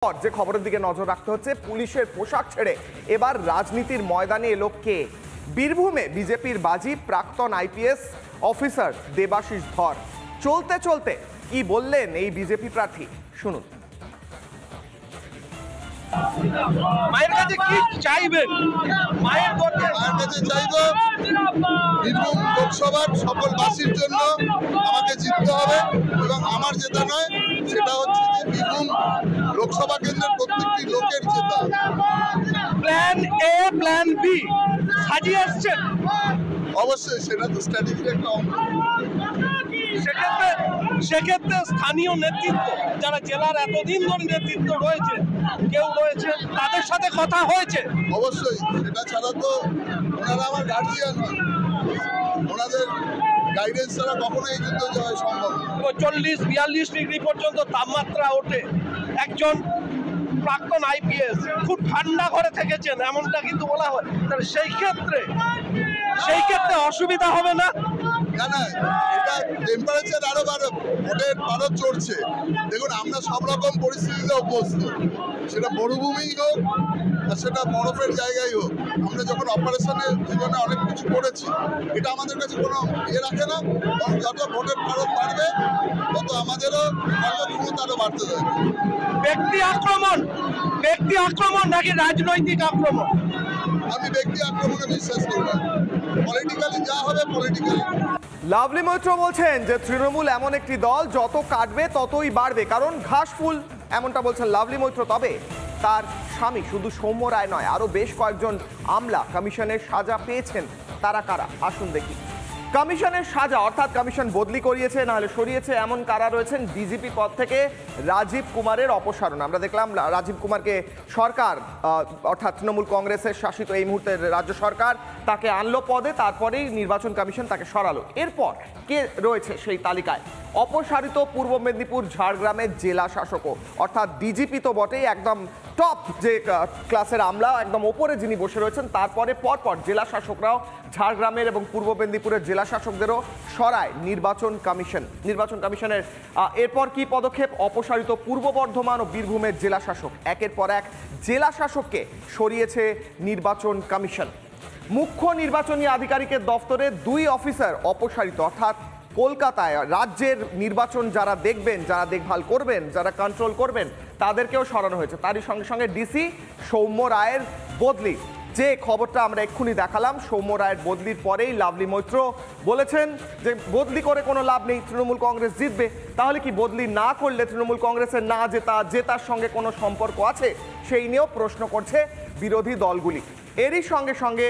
যে খবরের দিকে নজর রাখতে হচ্ছে, পুলিশের পোশাক ছেড়ে এবার রাজনীতির ময়দানে এলো কে? বীরভূমে বিজেপির বাজি প্রাক্তন আইপিএস অফিসার দেবাশিস ধর। চলতে চলতে কি বললেন এই বিজেপি প্রার্থী, শুনুন। মায়ের কাছে কি চাইবেন? মায়ের কাছে চাইব বীরভূম লোকসভার সকল বাসীর জন্য আমাকে জিততে হবে, এবং আমার জেতা নয়, সেটা হচ্ছে যে বীরভূম লোকসভা কেন্দ্রের প্রত্যেকটি লোকের জেতা। প্ল্যান এ প্ল্যান বি সাজিয়ে আসছেন? অবশ্যই সেটা তো স্ট্র্যাটেজির একটা অংশ। সেক্ষেত্রে স্থানীয় নেতৃত্ব, যারা জেলার এতদিন ধরে নেতৃত্ব রয়েছে, কেউ রয়েছে, তাদের সাথে কথা হয়েছে? অবশ্যই, সেটা ছাড়া তো ওনারা আমার গার্জিয়ান হন, ওনাদের গাইডেন্স ছাড়া কখনোই যুদ্ধ জয় সম্ভব না। 40-42 ডিগ্রি পর্যন্ত তাপমাত্রা ওঠে। একজন প্রাক্তন আইপিএস খুব ঠান্ডা ঘরে থেকেছেন এমনটা কিন্তু বলা হয়, তাহলে সেই ক্ষেত্রে অসুবিধা হবে না? না, এটা টেম্পারেচার আরো ভোটের পারদ চড়ছে। দেখুন, আমরা সব রকম পরিস্থিতিতে অভ্যস্ত, সেটা মরুভূমি হোক আর সেটা বরফের জায়গায় হোক। আমরা যখন অপারেশনের জীবনে অনেক কিছু করেছি, এটা আমাদের কাছে কোনো রাখে না। যত ভোটের পারদ বাড়বে তত আমাদেরও কর্মক্ষমতা আরো বাড়তে থাকবে। ব্যক্তি আক্রমণ নাকি রাজনৈতিক আক্রমণ? আমি ব্যক্তি আক্রমণে বিশ্বাস করি না। পলিটিক্যালি যা হবে পলিটিক্যালি। লাভলি মৈত্র বলছেন যে তৃণমূল এমন একটি দল, যত কাটবে ততই বাড়বে, কারণ ঘাস ফুল, এমনটা বলছেন লাভলি মৈত্র। তবে তার স্বামী শুধু সৌম্য রায় নয়, আরও বেশ কয়েকজন আমলা কমিশনের সাজা পেয়েছেন। তারা কারা, আসুন দেখি। কমিশনের সাজা অর্থাৎ কমিশন বদলি করিয়েছে, নাহলে সরিয়েছে, এমন কারা রয়েছেন? ডিজিপি পদ থেকে রাজীব কুমারের অপসারণ। আমরা দেখলাম রাজীব কুমারকে সরকার অর্থাৎ তৃণমূল কংগ্রেসের শাসিত এই মুহূর্তের রাজ্য সরকার তাকে আনলো পদে, তারপরেই নির্বাচন কমিশন তাকে সরালো। এরপর কে রয়েছে সেই তালিকায়? অপসারিত পূর্ব মেদিনীপুর ঝাড়গ্রামের জেলা শাসকও, অর্থাৎ ডিজিপি তো বটেই, একদম টপ যে ক্লাসের আমলা, একদম ওপরে যিনি বসে রয়েছেন, তারপরে পরপর জেলা শাসকরাও ঝাড়গ্রামের এবং পূর্ব মেদিনীপুরের জেলা শাসকদেরও সরায় নির্বাচন কমিশনের। এরপর কি পদক্ষেপ? অপসারিত পূর্ব বর্ধমান ও বীরভূমের জেলা শাসক, একের পর এক জেলা শাসককে সরিয়েছে নির্বাচন কমিশন। মুখ্য নির্বাচনী আধিকারিকের দফতরে 2 অফিসার অপসারিত, অর্থাৎ কলকাতায় রাজ্যের নির্বাচন যারা দেখবেন, যারা দেখভাল করবেন, যারা কন্ট্রোল করবেন, তাদেরকেও সরানো হয়েছে। তারই সঙ্গে সঙ্গে ডিসি সৌম্য রায়ের বদলি, যে খবরটা আমরা এক্ষুনি দেখালাম, সৌম্য রায়ের বদলির পরেই লাভলি মৈত্র বলেছেন যে বদলি করে কোনো লাভ নেই, তৃণমূল কংগ্রেস জিতবে। তাহলে কি বদলি না করলে তৃণমূল কংগ্রেসের না জেতার সঙ্গে কোনো সম্পর্ক আছে? সেই নিয়েও প্রশ্ন করছে বিরোধী দলগুলি। এরই সঙ্গে সঙ্গে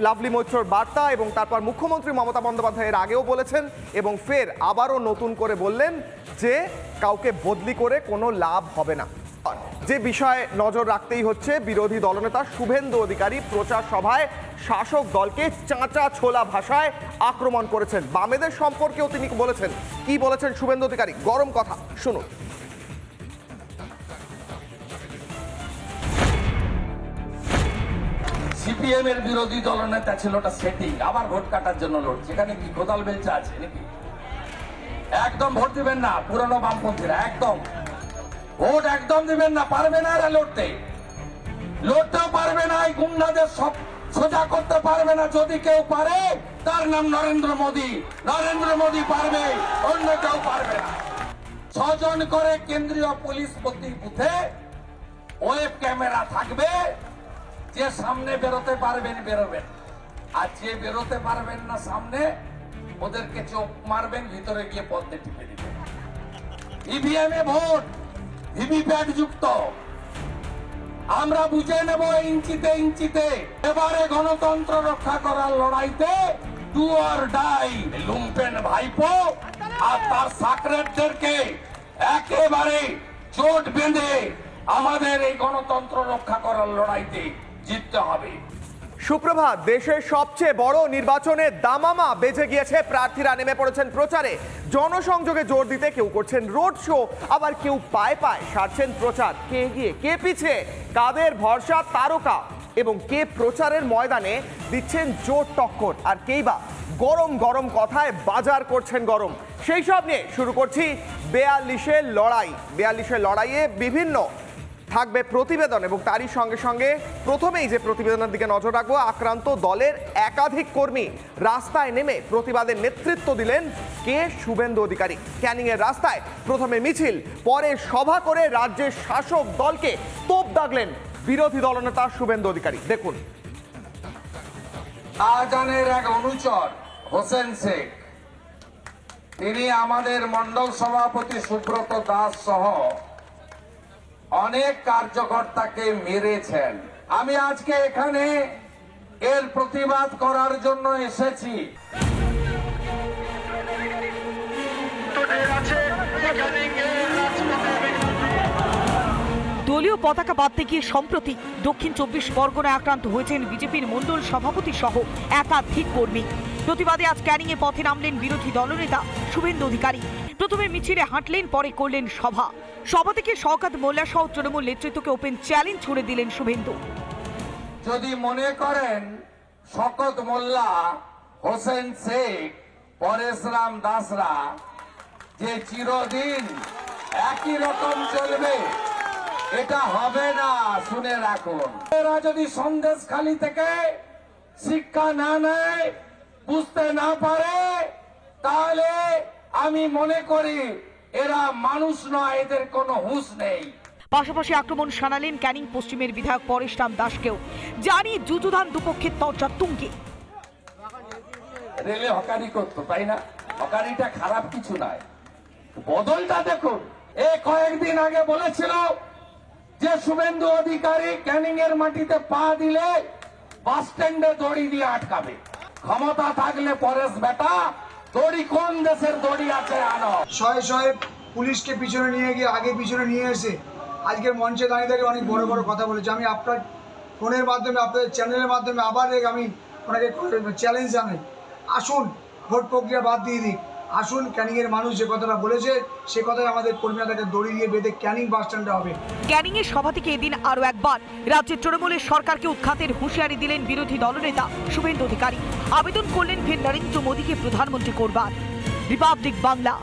লাভলি মৈত্রর বার্তা, এবং তারপর মুখ্যমন্ত্রী মমতা বন্দ্যোপাধ্যায় এর আগেও বলেছেন এবং ফের আবারও নতুন করে বললেন যে কাউকে বদলি করে কোনো লাভ হবে না। যে বিষয়ে নজর রাখতেই হচ্ছে, বিরোধী দলনেতা শুভেন্দু অধিকারী প্রচার সভায় শাসক দলকে চাঁচা ছোলা ভাষায় আক্রমণ করেছেন। বামেদের সম্পর্কেও তিনি বলেছেন। কি বলেছেন শুভেন্দু অধিকারী? গরম কথা, শুনুন। সিপিএম এর বিরোধী দলনেতা ছিল, ওটা সেটিং, আবার ভোট কাটার জন্য লড়ছে। এখানে কি কোদাল বেলচা আছে নাকি? একদম ভোট দিবেন না পুরনো বামপন্থীরা, একদম ভোট একদম দিবেন না। পারবে না এরা লড়তেও পারবে না, এই গুন্ডাদের সব সোজা করতে পারবে না। যদি কেউ পারে, তার নাম নরেন্দ্র মোদী পারবে, অন্য কেউ পারবে না। 6 জন করে কেন্দ্রীয় পুলিশ প্রতি বুথে ওয়েব ক্যামেরা থাকবে। যে সামনে বেরোতে পারবেন বেরোবেন, আর যে বেরোতে পারবেন না সামনে, ওদেরকে চোখ মারবেন, ভিতরে গিয়ে পদ্মে টিপে দিবেন। ইভিএম এ ভোট, ভিভিপ্যাট যুক্ত। আমরা বুঝে নেব ইঞ্চিতে। এবারে গণতন্ত্র রক্ষা করার লড়াইতে ডু অর ডাই। লুম্পেন ভাইপো আর তার সাকরেটদেরকে একেবারে জোট বেঁধে আমাদের এই গণতন্ত্র রক্ষা করার লড়াইতে জিততে হবে। সুপ্রভাত। দেশের সবচেয়ে বড় নির্বাচনে দামামা বেজে গিয়েছে। প্রার্থীরা নেমে পড়েছেন প্রচারে। জনসংযোগে জোর দিতে কেউ করছেন রোড শো, আবার কেউ পায়ে সারছেন প্রচার। কে এগিয়ে, কে পিছিয়ে, কাদের ভরসা তারকা, এবং কে প্রচারের ময়দানে দিচ্ছেন জোর টক্কর, আর কেই বা গরম গরম কথায় বাজার করছেন গরম। সেই সব নিয়ে শুরু করছি 42-এর লড়াই। 42-এর লড়াইয়ে বিভিন্ন থাকবে প্রতিবেদন এবং তারই সঙ্গে সঙ্গে প্রথমেই যে প্রতিবেদনের দিকে নজর রাখবো, আক্রান্ত দলের একাধিক কর্মী রাস্তায় নেমে প্রতিবাদের নেতৃত্ব দিলেন শুভেন্দু অধিকারী। ক্যানিংয়ের রাস্তায় প্রথমে মিছিল, পরে সভা করে রাজ্যের শাসক দলকে তোপ দাগলেন বিরোধী দলনেতা শুভেন্দু অধিকারী। দেখুন। শাহজাহানের এক অনুচর হোসেন শেখ, তিনি আমাদের মন্ডল সভাপতি সুব্রত দাস সহ অনেক কার্যকর্তাকে মেরেছেন। আমি আজকে এখানে এর প্রতিবাদ করার জন্য এসেছি। দলীয় পতাকা বাঁধতে গিয়ে সম্প্রতি দক্ষিণ 24 পরগনায় আক্রান্ত হয়েছেন বিজেপির মণ্ডল সভাপতি সহ একাধিক কর্মী। প্রতিবাদে আজ ক্যানিংয়ে পথে নামলেন বিরোধী দলনেতা শুভেন্দু অধিকারী। প্রথমে মিছিলে হাঁটলেন, পরে করলেন সভা। সভা থেকে শওকত মোল্লা সহ তৃণমূল নেতৃত্বকে ওপেন চ্যালেঞ্জ ছুড়ে দিলেন শুভেন্দু। যদি মনে করেন শওকত মোল্লা, হোসেন শেখ, পরেশরাম দাসরা যে চিরদিন একই রকম চলবে, এটা হবে না। শুনে রাখুন, এরা যদি সন্দেশখালী থেকে শিক্ষা না নেয়, বুঝতে না পারে, তাহলে আমি মনে করি এরা মানুষ নয়, এদের কোনো হুঁশ নেই। পাশাপাশি আক্রমণ শানালেন ক্যানিং পশ্চিমের বিধায়ক পরেশরাম দাসকেও, জানিয়ে যুযুধান দুপক্ষের তর্জা তুঙ্গে। রেলে হকারি করতো, তাই না? হকারিটা খারাপ কিছু নয়, বদলটা দেখুন। কয়েকদিন আগে বলেছিল যে শুভেন্দু অধিকারী ক্যানিং এর মাটিতে পা দিলে বাস স্ট্যান্ডে দড়ি দিয়ে আটকাবে। ক্ষমতা থাকলে পরেশ বেটা, দড়ি কোন দেশের দড়ি আছে আনো। শয়ে শয়ে পুলিশকে পিছনে নিয়ে গিয়ে আগে পিছনে নিয়ে এসে আজকের মঞ্চে দাঁড়িয়ে দাঁড়িয়ে অনেক বড় বড় কথা বলেছে। আমি আপনার ফোনের মাধ্যমে, আপনাদের চ্যানেলের মাধ্যমে আবার আমি ওনাকে চ্যালেঞ্জ জানাই, আসুন ভোট প্রক্রিয়া বাদ দিয়ে দিক, আসুন ক্যানিংয়ের মানুষ যে কথাটা বলেছে সে কথাই আমাদের কর্মীরা তাকে দড়ি দিয়ে বেঁধে ক্যানিং বাস স্ট্যান্ডে হবে। ক্যানিংয়ের সভা থেকে এদিন আরও একবার রাজ্যের তৃণমূলের সরকারকে উৎখাতের হুঁশিয়ারি দিলেন বিরোধী দলনেতা শুভেন্দু অধিকারী। আবেদন করলেন ফের নরেন্দ্র মোদীকে প্রধানমন্ত্রী করবার। রিপাবলিক বাংলা।